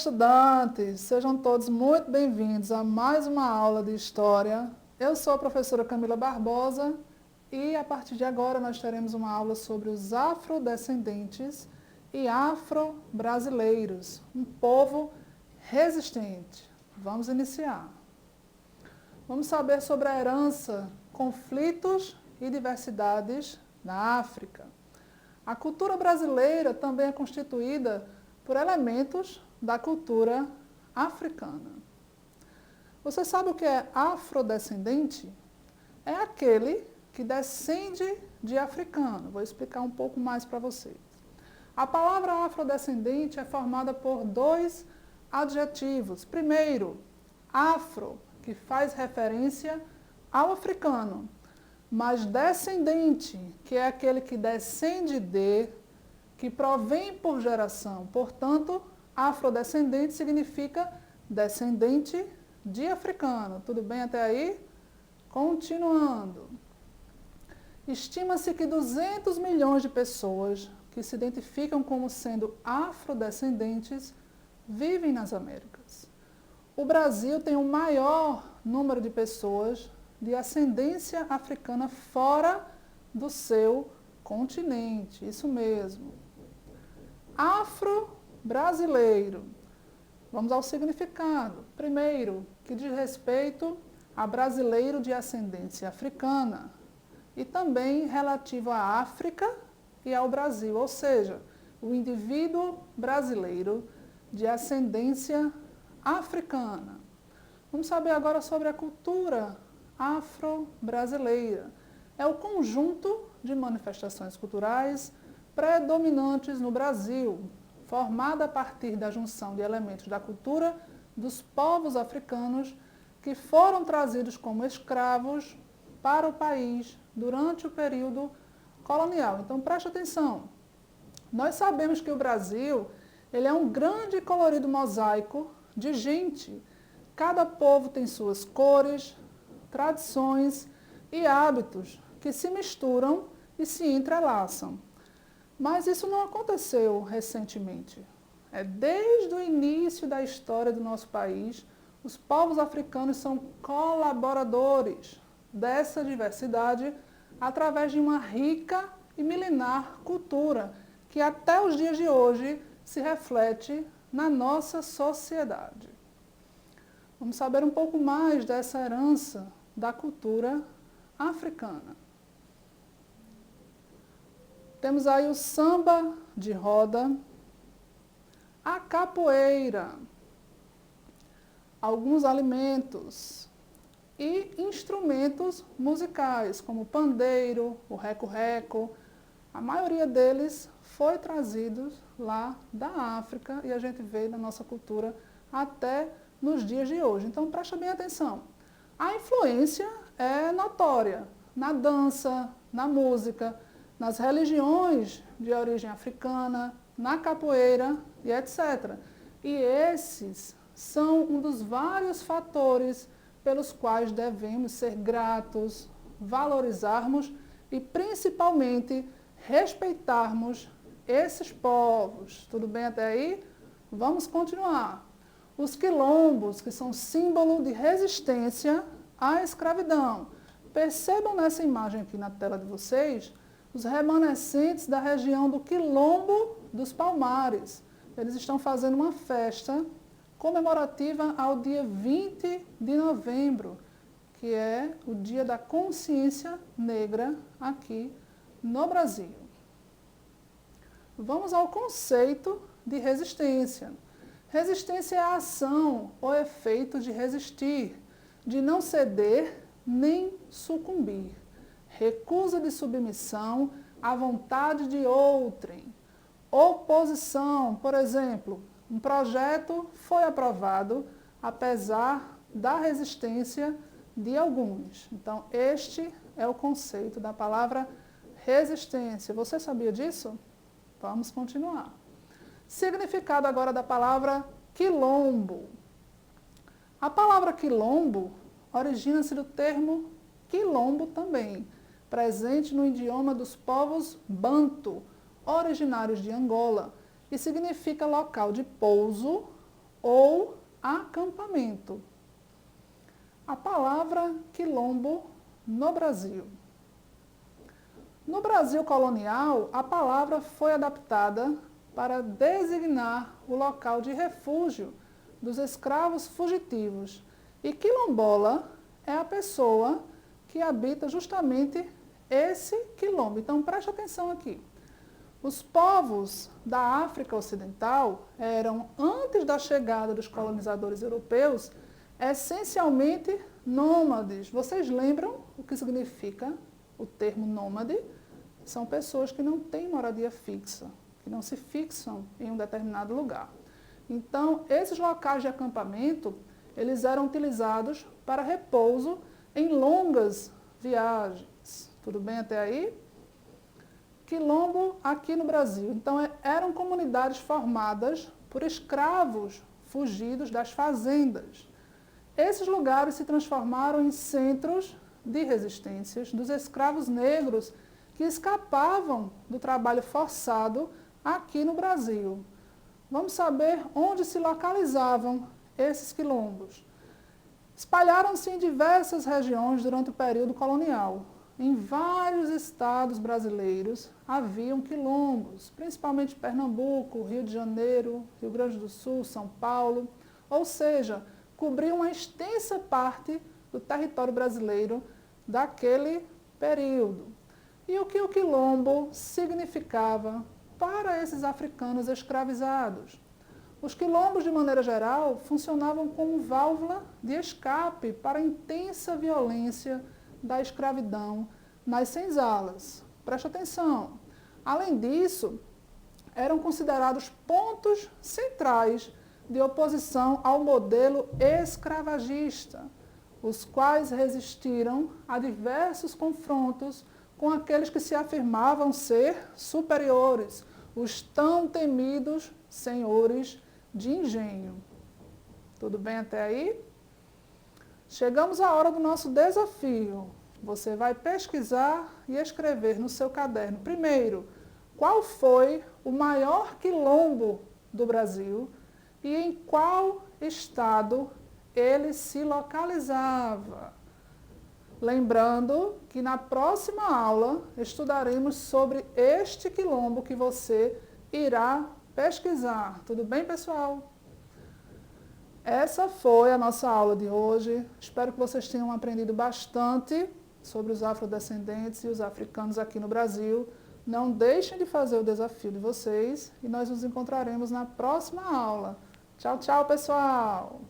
estudantes! Sejam todos muito bem-vindos a mais uma aula de História. Eu sou a professora Camila Barbosa e a partir de agora nós teremos uma aula sobre os afrodescendentes e afro-brasileiros, um povo resistente. Vamos iniciar. Vamos saber sobre a herança, conflitos e diversidades na África. A cultura brasileira também é constituída por elementos da cultura africana. Você sabe o que é afrodescendente? É aquele que descende de africano. Vou explicar um pouco mais para vocês. A palavra afrodescendente é formada por dois adjetivos. Primeiro, afro, que faz referência ao africano, mas descendente, que é aquele que descende de, que provém por geração. Portanto, afrodescendente significa descendente de africano. Tudo bem até aí? Continuando. Estima-se que 200 milhões de pessoas que se identificam como sendo afrodescendentes vivem nas Américas. O Brasil tem o maior número de pessoas de ascendência africana fora do seu continente. Isso mesmo. Afro-brasileiro. Vamos ao significado. Primeiro, que diz respeito a brasileiro de ascendência africana e também relativo à África e ao Brasil, ou seja, o indivíduo brasileiro de ascendência africana. Vamos saber agora sobre a cultura afro-brasileira. É o conjunto de manifestações culturais predominantes no Brasil, formada a partir da junção de elementos da cultura dos povos africanos que foram trazidos como escravos para o país durante o período colonial. Então preste atenção. Nós sabemos que o Brasil ele é um grande e colorido mosaico de gente. Cada povo tem suas cores, tradições e hábitos que se misturam e se entrelaçam. Mas isso não aconteceu recentemente. Desde o início da história do nosso país, os povos africanos são colaboradores dessa diversidade através de uma rica e milenar cultura que até os dias de hoje se reflete na nossa sociedade. Vamos saber um pouco mais dessa herança da cultura africana. Temos aí o samba de roda, a capoeira, alguns alimentos e instrumentos musicais, como o pandeiro, o reco-reco. A maioria deles foi trazido lá da África e a gente vê na nossa cultura até nos dias de hoje. Então, preste bem atenção. A influência é notória na dança, na música, nas religiões de origem africana, na capoeira e etc. E esses são um dos vários fatores pelos quais devemos ser gratos, valorizarmos e principalmente respeitarmos esses povos. Tudo bem até aí? Vamos continuar. Os quilombos, que são símbolo de resistência à escravidão. Percebam nessa imagem aqui na tela de vocês os remanescentes da região do Quilombo dos Palmares. Eles estão fazendo uma festa comemorativa ao dia 20 de novembro, que é o Dia da Consciência Negra aqui no Brasil. Vamos ao conceito de resistência. Resistência é a ação ou efeito de resistir, de não ceder nem sucumbir. Recusa de submissão à vontade de outrem. Oposição, por exemplo, um projeto foi aprovado apesar da resistência de alguns. Então, este é o conceito da palavra resistência. Você sabia disso? Vamos continuar. Significado agora da palavra quilombo. A palavra quilombo origina-se do termo quilombo também, presente no idioma dos povos banto, originários de Angola, e significa local de pouso ou acampamento. A palavra quilombo no Brasil. No Brasil colonial, a palavra foi adaptada para designar o local de refúgio dos escravos fugitivos. E quilombola é a pessoa que habita justamente esse quilombo. Então preste atenção aqui. Os povos da África Ocidental eram, antes da chegada dos colonizadores europeus, essencialmente nômades. Vocês lembram o que significa o termo nômade? São pessoas que não têm moradia fixa, que não se fixam em um determinado lugar. Então, esses locais de acampamento, eles eram utilizados para repouso em longas viagens. Tudo bem até aí? Quilombo aqui no Brasil. Então, eram comunidades formadas por escravos fugidos das fazendas. Esses lugares se transformaram em centros de resistências dos escravos negros que escapavam do trabalho forçado aqui no Brasil. Vamos saber onde se localizavam esses quilombos. Espalharam-se em diversas regiões durante o período colonial. Em vários estados brasileiros haviam quilombos, principalmente Pernambuco, Rio de Janeiro, Rio Grande do Sul, São Paulo, ou seja, cobriam uma extensa parte do território brasileiro daquele período. E o que o quilombo significava para esses africanos escravizados? Os quilombos, de maneira geral, funcionavam como válvula de escape para a intensa violência da escravidão nas senzalas. Preste atenção. Além disso, eram considerados pontos centrais de oposição ao modelo escravagista, os quais resistiram a diversos confrontos com aqueles que se afirmavam ser superiores, os tão temidos senhores de engenho. Tudo bem até aí? Chegamos à hora do nosso desafio. Você vai pesquisar e escrever no seu caderno. Primeiro, qual foi o maior quilombo do Brasil e em qual estado ele se localizava? Lembrando que na próxima aula estudaremos sobre este quilombo que você irá pesquisar. Tudo bem, pessoal? Essa foi a nossa aula de hoje. Espero que vocês tenham aprendido bastante sobre os afrodescendentes e os africanos aqui no Brasil. Não deixem de fazer o desafio de vocês e nós nos encontraremos na próxima aula. Tchau, tchau, pessoal!